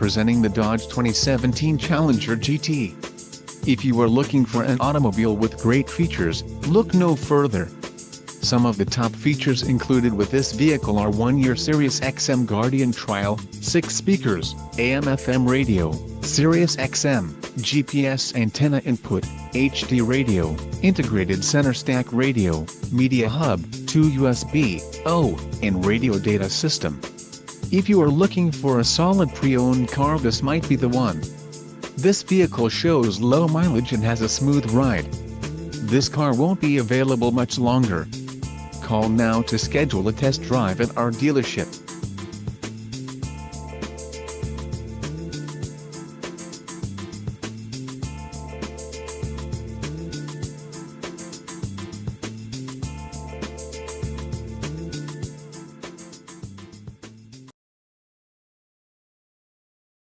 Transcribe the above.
Presenting the Dodge 2017 Challenger GT. If you are looking for an automobile with great features, look no further. Some of the top features included with this vehicle are 1-year Sirius XM Guardian Trial, 6 speakers, AM/FM radio, Sirius XM, GPS antenna input, HD radio, integrated center stack radio, media hub, 2 USB, and radio data system. If you are looking for a solid pre-owned car, this might be the one. This vehicle shows low mileage and has a smooth ride. This car won't be available much longer. Call now to schedule a test drive at our dealership.